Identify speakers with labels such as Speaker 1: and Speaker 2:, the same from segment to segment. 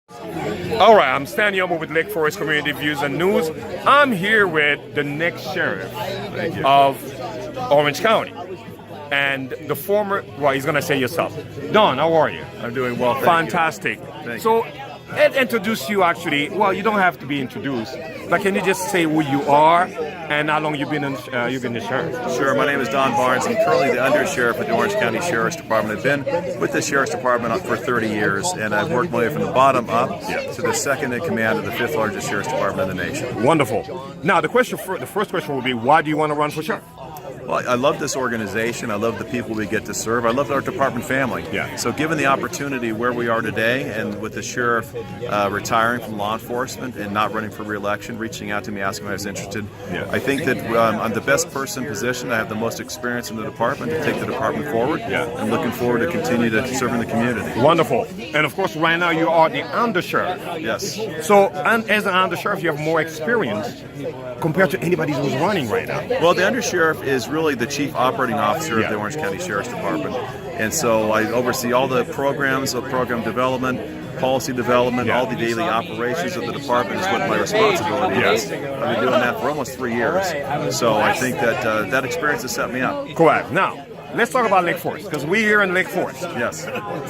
Speaker 1: All right, I'm Stan Yombo with Lake Forest Community Views and News. I'm here with the next sheriff of Orange County. And the former, well, he's going to say yourself. Don, how are you?
Speaker 2: I'm doing well,
Speaker 1: Fantastic.
Speaker 2: Thank
Speaker 1: so, Ed introduced you actually. Well, you don't have to be introduced, but can you just say who you are and how long you've been the sheriff?
Speaker 2: Sure. My name is Don Barnes. I'm currently the Undersheriff at the Orange County Sheriff's Department. I've been with the Sheriff's Department for 30 years, and I've worked my way from the bottom up to the second in command of the 5th largest Sheriff's Department in the nation.
Speaker 1: Wonderful. Now, the first question will be, why do you want to run for sheriff?
Speaker 2: Well, I love this organization. I love the people we get to serve. I love our department family.
Speaker 1: Yeah.
Speaker 2: So given the opportunity where we are today, and with the sheriff retiring from law enforcement and not running for re-election, reaching out to me asking if I was interested, I think that I'm the best person positioned. I have the most experience in the department to take the department forward. I'm looking forward to continue to serve in the community.
Speaker 1: Wonderful. And of course, right now you are the undersheriff.
Speaker 2: Yes.
Speaker 1: So, and as an undersheriff, you have more experience compared to anybody who's running right now.
Speaker 2: Well, the undersheriff is really the chief operating officer of the Orange County Sheriff's Department. And so I oversee all the programs of program development, policy development, all the daily operations of the department is what my responsibility is. I've been doing that for almost 3 years. So I think that that experience has set me up.
Speaker 1: Correct. Now, let's talk about Lake Forest, because we're here in Lake Forest.
Speaker 2: Yes.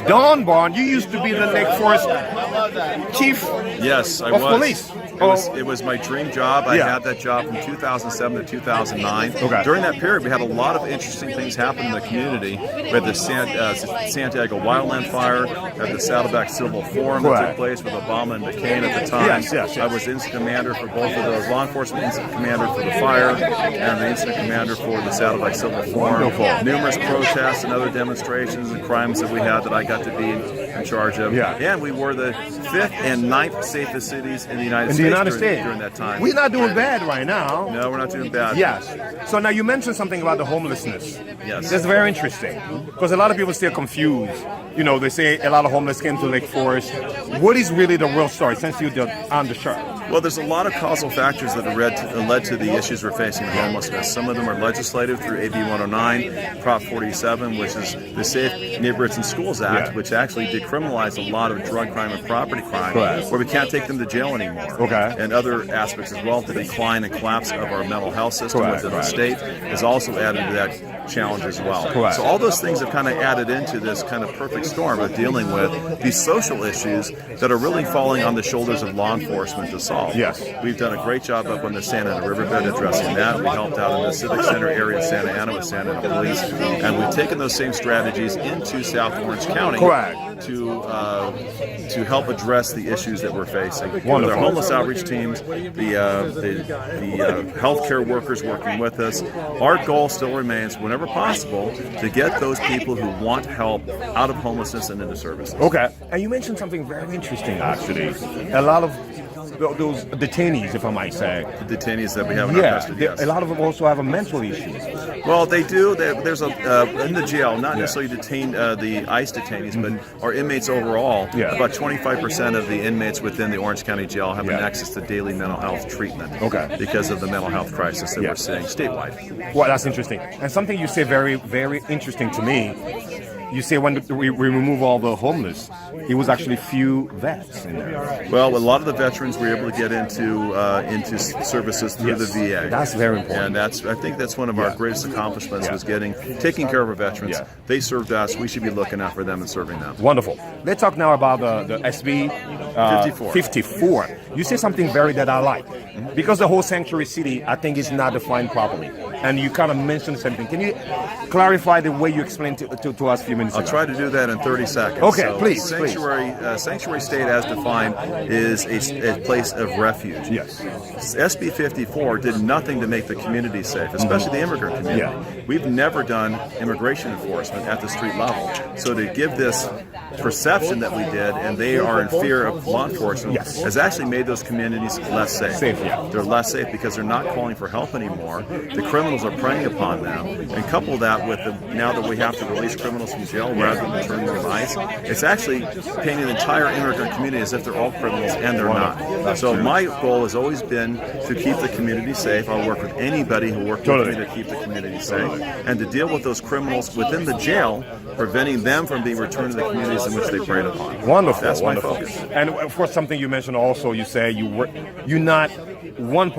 Speaker 1: Don Barnes, you used to be the Lake Forest chief of police.
Speaker 2: It was my dream job. I had that job from 2007 to 2009.
Speaker 1: Okay.
Speaker 2: During that period, we had a lot of interesting things happen in the community. We had the Santiago Wildland Fire, we had the Saddleback Civil Forum that took place with Obama and McCain at the time.
Speaker 1: Yes.
Speaker 2: I was incident commander for both of those, law enforcement incident commander for the fire and the incident commander for the Saddleback Civil Forum. Numerous protests and other demonstrations and crimes that we had that I got to be in charge of. And we were the 5th and 9th safest cities in the United States during that time.
Speaker 1: We're not doing bad right now.
Speaker 2: No, we're not doing bad.
Speaker 1: Yes. So now you mentioned something about the homelessness.
Speaker 2: Yes.
Speaker 1: That's very interesting, because a lot of people still confused. You know, they say a lot of homeless came to Lake Forest. What is really the real story, since you're on the sheriff?
Speaker 2: Well, there's a lot of causal factors that have led to the issues we're facing in homelessness. Some of them are legislative through AB 109, Prop 47, which is the Safe Neighborhoods and Schools Act, which actually decriminalized a lot of drug crime and property crime, where we can't take them to jail anymore. And other aspects as well. The decline and collapse of our mental health system within the state has also added to that challenge as well. So all those things have kind of added into this kind of perfect storm of dealing with these social issues that are really falling on the shoulders of law enforcement to solve. We've done a great job up on the Santa Ana riverbed addressing that. We helped out in the Civic Center area of Santa Ana with Santa Ana Police, and we've taken those same strategies into South Orange County to help address the issues that we're facing. With our homeless outreach teams, the healthcare workers working with us, our goal still remains, whenever possible, to get those people who want help out of homelessness and into services.
Speaker 1: And you mentioned something very interesting, actually. A lot of those detainees, if I might say.
Speaker 2: The detainees that we have in our custody,
Speaker 1: a lot of them also have a mental issue.
Speaker 2: Well, they do. There's in the jail, not necessarily detained the ICE detainees, but our inmates overall. About 25% of the inmates within the Orange County Jail have an access to daily mental health treatment. Because of the mental health crisis that we're seeing statewide.
Speaker 1: Well, that's interesting. And something you say very, very interesting to me. You say when we remove all the homeless, it was actually few vets in there.
Speaker 2: Well, a lot of the veterans were able to get into services through the VA.
Speaker 1: That's very important.
Speaker 2: And I think that's one of our greatest accomplishments was taking care of our veterans. They served us. We should be looking out for them and serving them.
Speaker 1: Wonderful. Let's talk now about the SB 54. You say something that I like. Because the whole sanctuary city, I think, is not defined properly. And you kind of mentioned something. Can you clarify the way you explained to us a few minutes ago?
Speaker 2: I'll try to do that in 30 seconds.
Speaker 1: Please.
Speaker 2: Sanctuary state, as defined, is a place of refuge. SB 54 did nothing to make the community safe, especially the immigrant community. We've never done immigration enforcement at the street level. So to give this perception that we did, and they are in fear of law enforcement, has actually made those communities less safe. They're less safe because they're not calling for help anymore. The criminal criminals are preying upon them, and couple that with now that we have to release criminals from jail rather than return them to ICE, it's actually painting the entire immigrant community as if they're all criminals, and they're not. So my goal has always been to keep the community safe. I'll work with anybody who works with me to keep the community safe, and to deal with those criminals within the jail, preventing them from being returned to the communities in which they preyed upon.
Speaker 1: Wonderful.
Speaker 2: That's my
Speaker 1: wonderful.
Speaker 2: focus.
Speaker 1: And of course, something you mentioned also, you say you're not in one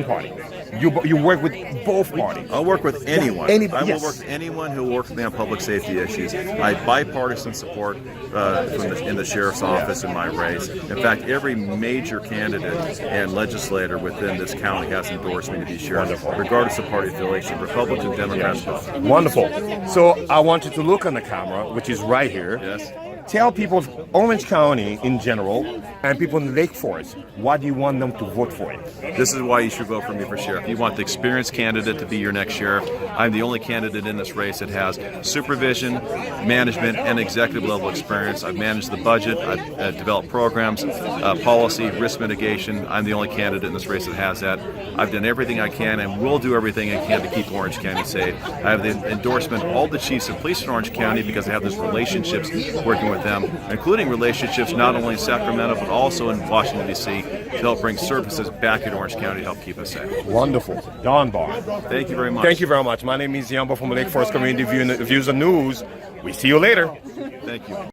Speaker 1: party. You work with both parties.
Speaker 2: I'll work with anyone. I will
Speaker 1: yes.
Speaker 2: work with anyone who works with me on public safety issues. I have bipartisan support in the sheriff's office in my race. In fact, every major candidate and legislator within this county has endorsed me to be sheriff, regardless of party affiliation, Republican, Democrats, both.
Speaker 1: Wonderful. So I want you to look on the camera, which is right here.
Speaker 2: Yes.
Speaker 1: Tell people of Orange County in general and people in Lake Forest, why do you want them to vote for it?
Speaker 2: This is why you should vote for me for sheriff. You want the experienced candidate to be your next sheriff. I'm the only candidate in this race that has supervision, management, and executive level experience. I've managed the budget, I've developed programs, policy, risk mitigation. I'm the only candidate in this race that has that. I've done everything I can and will do everything I can to keep Orange County safe. I have the endorsement of all the chiefs of police in Orange County because I have those relationships working with them, including relationships not only in Sacramento but also in Washington, D.C. to help bring services back in Orange County to help keep us safe.
Speaker 1: Wonderful. Don Barnes.
Speaker 2: Thank you very much.
Speaker 1: Thank you very much. My name is Yombo from Lake Forest Community Views and News. We see you later.
Speaker 2: Thank you.